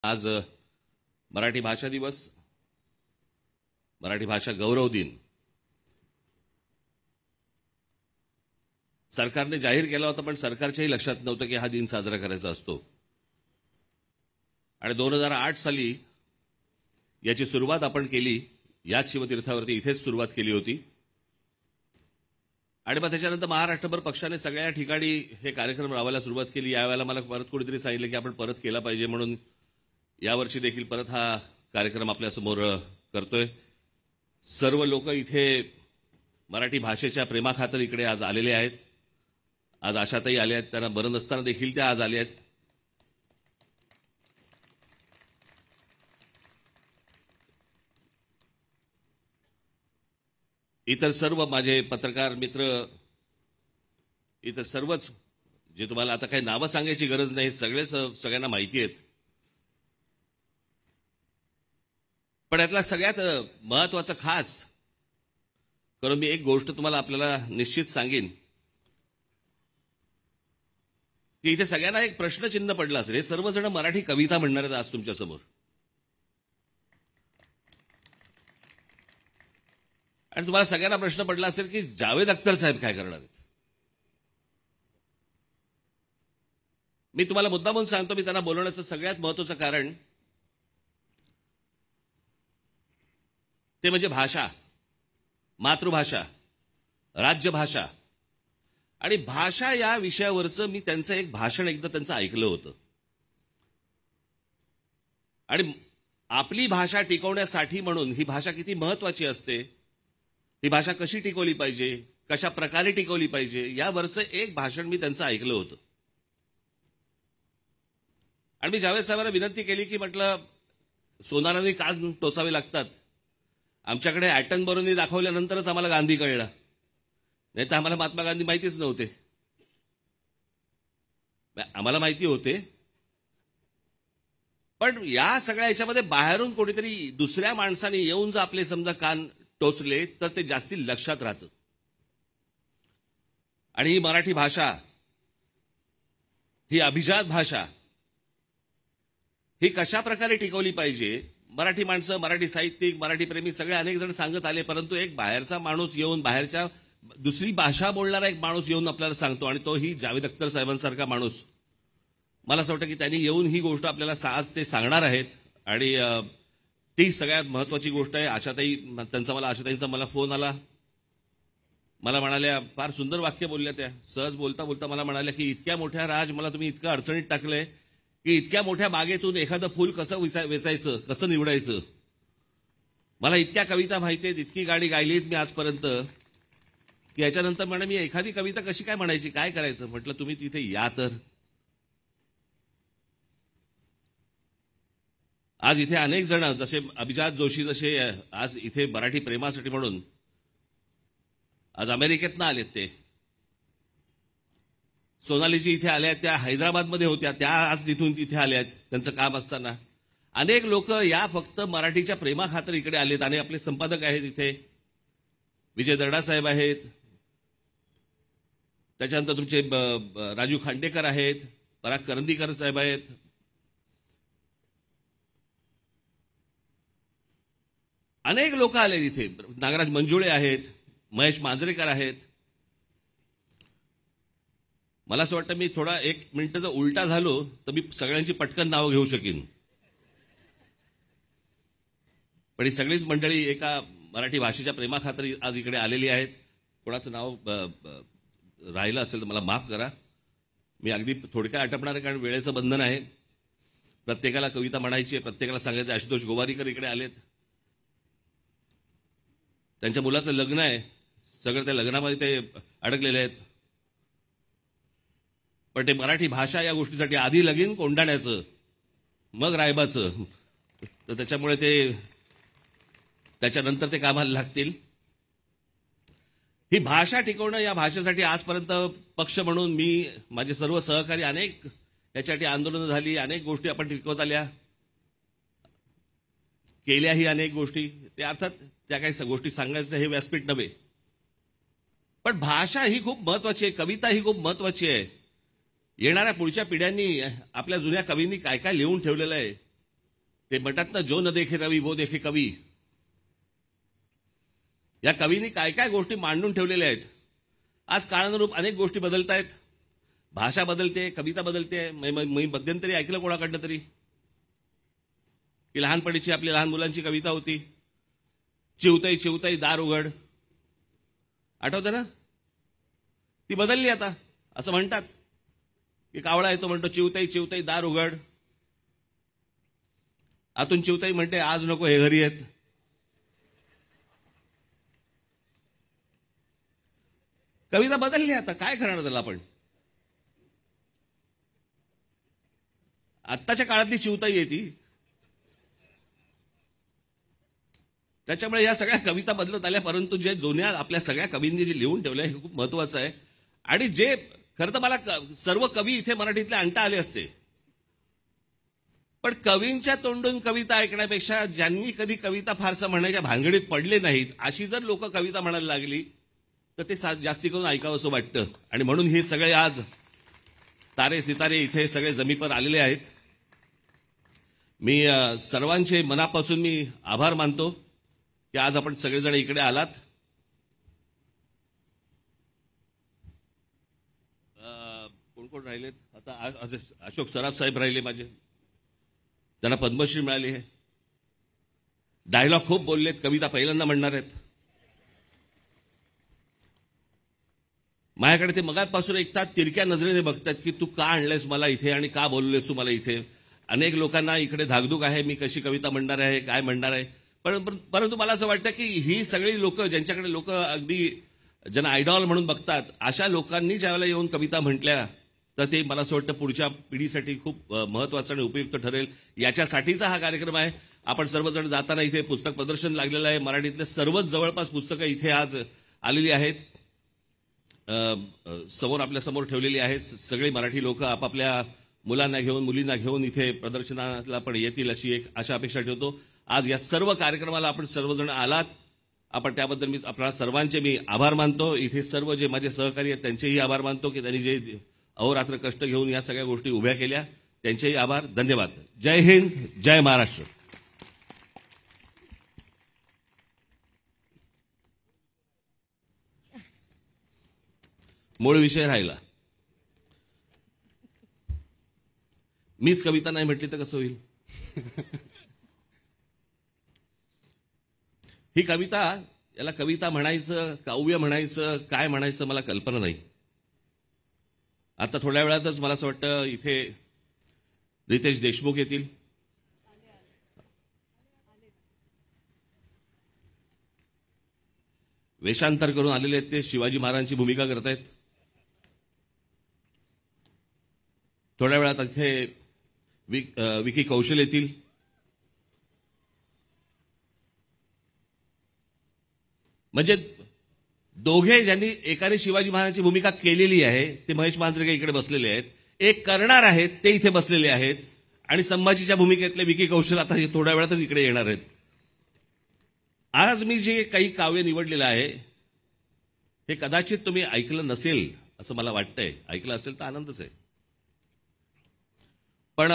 आज मराठी भाषा दिवस, मराठी भाषा गौरव दिन सरकारने जाहीर केला होता, पण सरकारच्याही लक्षात नव्हतं की हा दिन साजरा करायचा असतो. आणि 2008 साली याची सुरुवात आपण केली. याच शिवतीर्थावरती इथेच सुरुवात केली होती. आणि मग त्याच्यानंतर महाराष्ट्रभर पक्षाने सगळ्या ठिकाणी हे कार्यक्रम राबवायला सुरुवात केली. यावेळेला मला परत कोणीतरी सांगितलं की आपण परत केला पाहिजे, म्हणून यावर्षी देखील परत हा कार्यक्रम आपल्यासमोर करतोय. सर्व लोक इथे मराठी भाषेच्या प्रेमाखातर इकडे आज आलेले आहेत. आज आशाताई आल्या आहेत, त्यांना बरं नसताना देखील त्या आज आल्या आहेत. इतर सर्व माझे पत्रकार मित्र, इतर सर्वच जे तुम्हाला आता काही नावं सांगायची गरज नाही, सगळ्यांना माहिती आहेत. पण यातला सगळ्यात महत्वाचं खास करून मी एक गोष्ट तुम्हाला आपल्याला निश्चित सांगेन की इथे सगळ्यांना एक प्रश्नचिन्ह पडलं असेल. हे सर्वजण मराठी कविता म्हणणार आहेत आज तुमच्या समोर. आणि तुम्हाला सगळ्यांना प्रश्न पडला असेल की जावेद अख्तर साहेब काय करणार आहेत. मी तुम्हाला मुद्दामून सांगतो, मी त्यांना बोलवण्याचं सगळ्यात महत्वाचं कारण ते म्हणजे भाषा, मातृभाषा, राज्यभाषा आणि भाषा या विषयावरचं मी त्यांचं एक भाषण एकदा त्यांचं ऐकलं होतं. आणि आपली भाषा टिकवण्यासाठी म्हणून ही भाषा किती महत्वाची असते, ही भाषा कशी टिकवली पाहिजे, कशा प्रकारे टिकवली पाहिजे, यावरचं एक भाषण मी त्यांचं ऐकलं होतं. आणि मी जावेद साहेबांना विनंती केली की म्हटलं सोनारांनी का टोचावे लागतात. आमच्याकडे ॲटनबरोनी दाखवल्यानंतरच आम्हाला गांधी कळला, नाही तर आम्हाला महात्मा गांधी माहितीच नव्हते. आम्हाला माहिती होते, पण या सगळ्या याच्यामध्ये बाहेरून कोणीतरी दुसऱ्या माणसाने येऊन जर आपले समजा कान टोचले तर ते जास्ती लक्षात राहतं. आणि ही मराठी भाषा, ही अभिजात भाषा, ही कशा प्रकारे टिकवली पाहिजे. मराठी माणसं, मराठी साहित्यिक, मराठी प्रेमी सगळे अनेक जण सांगत आले, परंतु एक बाहेरचा माणूस येऊन, बाहेरच्या दुसरी भाषा बोलणारा एक माणूस येऊन आपल्याला सांगतो, आणि तो ही जावेद अख्तर साहेबांसारखा माणूस. मला असं वाटतं की त्यांनी येऊन ही गोष्ट आपल्याला आज ते सांगणार आहेत. आणि ती सगळ्यात महत्वाची गोष्ट आहे. आशाताईंचा मला फोन आला. मला म्हणाल्या, फार सुंदर वाक्य बोलल्या त्या. सहज बोलता बोलता मला म्हणाल्या की इतक्या मोठ्या राज, मला तुम्ही इतकं अडचणीत टाकलंय की इतक्या मोठ्या बागेतून एखादं फुल कसं वेचायचं, कसं निवडायचं. मला इतक्या कविता माहिती आहेत, इतकी गाणी गायलीत मी आजपर्यंत, की याच्यानंतर म्हणे मी एखादी कविता कशी काय म्हणायची, काय करायचं. म्हटलं तुम्ही तिथे या तर. आज इथे अनेक जण, जसे अभिजात जोशी जसे आज इथे मराठी प्रेमासाठी म्हणून आज अमेरिकेतनं आलेत. ते सोनालीजी इथे आल्या, त्या हैदराबादमध्ये होत्या, त्या आज तिथून तिथे आल्यात त्यांचं काम असताना. अनेक लोक या फक्त मराठीच्या प्रेमाखातर इकडे आलेत. आणि आपले संपादक आहेत इथे, विजय दर्डा साहेब आहेत, त्याच्यानंतर तुमचे राजू खांडेकर आहेत, पराग करंदीकर साहेब आहेत. अनेक लोक आले इथे. नागराज मंजुळे आहेत, महेश मांजरेकर आहेत. मला असं वाटतं मी थोडा 1 मिनिट जर उलटा झालो तर मी सगळ्यांची पटकन नावं घेऊ शकेन. पण ही सगळीच मंडळी एका मराठी भाषेच्या प्रेमाखातर आज इकडे आलेली आहेत. कोणाचं नाव राहिलं असेल तर मला माफ करा. मी अगदी थोडक्यात आटपणार आहे, कारण वेळेचं बंधन आहे. प्रत्येकाला कविता म्हणायची आहे, प्रत्येकाला सांगायचं. आशुतोष गोवारीकर इकडे आलेत, त्यांच्या मुलाचं लग्न आहे, सगळं त्या लग्नामध्ये ते अडकलेले आहेत. पण ते मराठी भाषा या गोष्टीसाठी आधी लगीन कोंडाण्याचं, मग रायबाचं, तर त्याच्यामुळे ते त्याच्यानंतर ते कामाला लागतील. ही भाषा टिकवणं, या भाषेसाठी आजपर्यंत पक्ष म्हणून मी, माझे सर्व सहकारी, अनेक याच्यासाठी आंदोलनं झाली, अनेक गोष्टी आपण टिकवत आल्या, केल्याही अनेक गोष्टी. ते अर्थात त्या काही गोष्टी सांगायचं हे व्यासपीठ नव्हे, पण भाषा ही खूप महत्वाची आहे, कविता ही खूप महत्वाची आहे. येणाऱ्या पुढच्या पिढ्यांनी आपल्या जुन्या कवींनी काय काय लिहून ठेवलेलं आहे ते म्हणतात ना, जो न देखे रवी वो देखे कवी. या कवींनी काय काय गोष्टी मांडून ठेवलेल्या आहेत. आज काळानुरूप अनेक गोष्टी बदलत आहेत. भाषा बदलते, कविता बदलते. मी मध्यंतरी ऐकलं कोणाकडनं तरी की लहानपणीची आपली लहान मुलांची कविता होती, चिवताई चिवताई दार उघड. आठवतं ना? ती बदलली आता. असं म्हणतात की कावळा येतो, म्हणतो चिवताई चिवताई दार उघड. आतून चिवताई म्हणते आज नको, हे घरी येत. कविता बदलली आता, काय करणार त्याला आपण. आत्ताच्या काळातली चिवताई आहे ती. त्याच्यामुळे या सगळ्या कविता बदलत आल्या, परंतु जे जुन्या आपल्या सगळ्या कवींनी जे लिहून ठेवलं हे खूप महत्वाचं आहे. आणि जे खरं तर मला सर्व कवी इथे मराठीतले आणता आले असते, पण कवींच्या तोंडून कविता ऐकण्यापेक्षा ज्यांनी कधी कविता फारसं म्हणण्याच्या भानगडीत पडले नाहीत अशी जर लोक कविता म्हणायला लागली तर ते जास्ती करून ऐकावं असं वाटतं. आणि म्हणून हे सगळे आज तारे सितारे इथे सगळे जमीपर आलेले आहेत. मी सर्वांचे मनापासून मी आभार मानतो की आज आपण सगळेजण इकडे आलात. कोण कोण राहिलेत आता? अशोक सराफ साहेब राहिले माझे, त्यांना पद्मश्री मिळाली आहे. डायलॉग खूप बोललेत, कविता पहिल्यांदा म्हणणार आहेत. माझ्याकडे ते मगापासून एक तास तिरक्या नजरेने बघतात की तू का आणलंयस मला इथे आणि का बोललेस तू मला इथे. अनेक लोकांना इकडे धाकधूक आहे, मी कशी कविता म्हणणार आहे, काय म्हणणार आहे. परंतु मला असं वाटतं की ही सगळी लोक ज्यांच्याकडे लोक अगदी ज्यांना आयडॉल म्हणून बघतात, अशा लोकांनी ज्यावेळेला येऊन कविता म्हटल्या तर ते मला असं वाटतं पुढच्या पिढीसाठी खूप महत्वाचं आणि उपयुक्त ठरेल. याच्यासाठीचा हा कार्यक्रम आहे. आपण सर्वजण जाताना इथे पुस्तक प्रदर्शन लागलेलं आहे. मराठीतले सर्वच जवळपास पुस्तकं इथे आज आलेली आहेत, समोर आपल्या समोर ठेवलेली आहेत. सगळे मराठी लोक आपापल्या मुलांना घेऊन मुलींना घेऊन इथे प्रदर्शनाला पण येतील अशी एक आशा अपेक्षा ठेवतो. आज या सर्व कार्यक्रमाला आपण सर्वजण आलात, आपण त्याबद्दल मी आपल्या सर्वांचे मी आभार मानतो. इथे सर्व जे माझे सहकारी आहेत त्यांचेही आभार मानतो की त्यांनी जे अहोरात्र कष्ट घेऊन या सगळ्या गोष्टी उभ्या केल्या, त्यांचेही आभार. धन्यवाद. जय हिंद, जय महाराष्ट्र. मूळ विषय राहिला. मीच कविता नाही म्हटली तर कसं होईल. ही कविता, याला कविता म्हणायचं, काव्य म्हणायचं, काय म्हणायचं मला कल्पना नाही. आता थोड्या वेळातच मला असं वाटतं इथे रितेश देशमुख येतील. वेषांतर करून आलेले आहेत, ते शिवाजी महाराजांची भूमिका करतायत. थोड्या वेळात इथे विकी कौशल येतील. म्हणजे दोघे ज्यांनी एकाने शिवाजी महाराजांची भूमिका केलेली आहे ते महेश मांजरेकर इकडे बसलेले आहेत, एक करणार आहेत ते इथे बसलेले आहेत, आणि संभाजीच्या भूमिकेतले विकी कौशल आता थोड्या वेळातच इकडे येणार आहेत. आज मी जे काही काव्य निवडलेलं आहे हे कदाचित तुम्ही ऐकलं नसेल असं मला वाटतंय. ऐकलं असेल तर आनंदच आहे. पण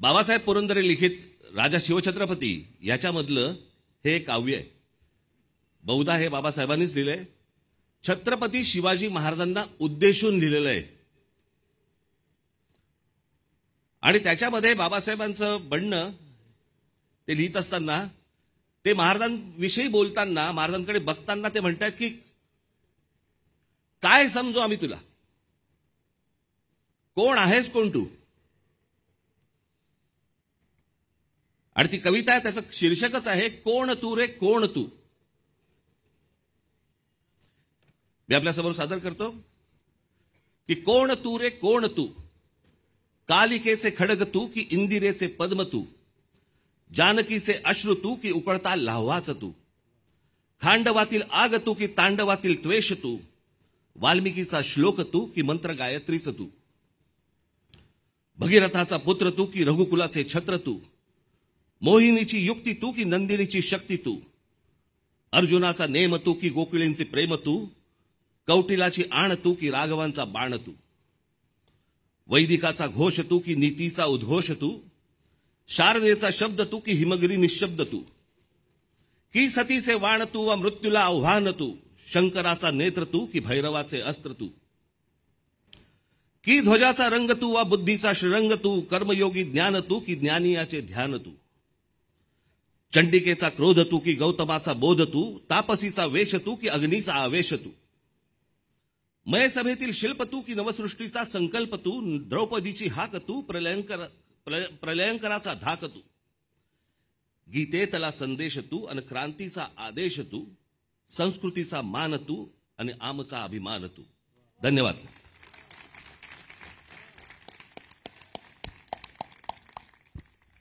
बाबासाहेब पुरंदरे लिखित राजा शिवछत्रपती याच्यामधलं हे काव्य आहे. बहुधा हे बाबासाहेबांनीच लिहिलंय. छत्रपती शिवाजी महाराजांना उद्देशून लिहिलेलं आहे. आणि त्याच्यामध्ये बाबासाहेबांचं म्हणणं ते लिहित असताना, ते महाराजांविषयी बोलताना, महाराजांकडे बघताना ते म्हणतात की काय समजू आम्ही तुला, कोण आहेस कोण तू. आणि ती कविता आहे, त्याचं शीर्षकच आहे कोण तू रे कोण तू. मी आपल्यासमोर सादर करतो की कोण तू रे कोण तू, कालिकेचे खडग तू की इंदिरेचे पद्म तू, जानकीचे अश्रू तू की उकळता लाव्हाच तू, खांडवातील आग तू की तांडवातील त्वेष तू, वाल्मिकीचा श्लोक तू की मंत्र गायत्रीच तू, भगीरथाचा पुत्र तू की रघुकुलाचे छत्र तू, मोहिनीची युक्ती तू की नंदिनीची शक्ती तू, अर्जुनाचा नेम तू की गोकुळींचे प्रेम तू, कौटिलाची आण तू की राघवांचा बाण तू, वैदिकाचा घोष तू की नीतीचा उद्घोष तू, शारदेचा शब्द तू की हिमगिरी निशब्द तू, की सतीचे वाण तू वा मृत्यूला आव्हान तू, शंकराचा नेत्र तू की भैरवाचे अस्त्र तू, की ध्वजाचा रंग तू वा बुद्धीचा श्रीरंग तू, कर्मयोगी ज्ञान तू की ज्ञानियाचे ध्यान तू, चंडिकेचा क्रोध तू की गौतमाचा बोध तू, तापसीचा वेश तू की अग्नीचा आवेश तू, मय सभेतील शिल्प तू की नवसृष्टीचा संकल्प तू, द्रौपदीची हाक तू प्रलयंकराचा धाक तू, गीतेतला संदेश तू आणि क्रांतीचा आदेश तू, संस्कृतीचा मान तू आणि आमचा अभिमान तू. धन्यवाद.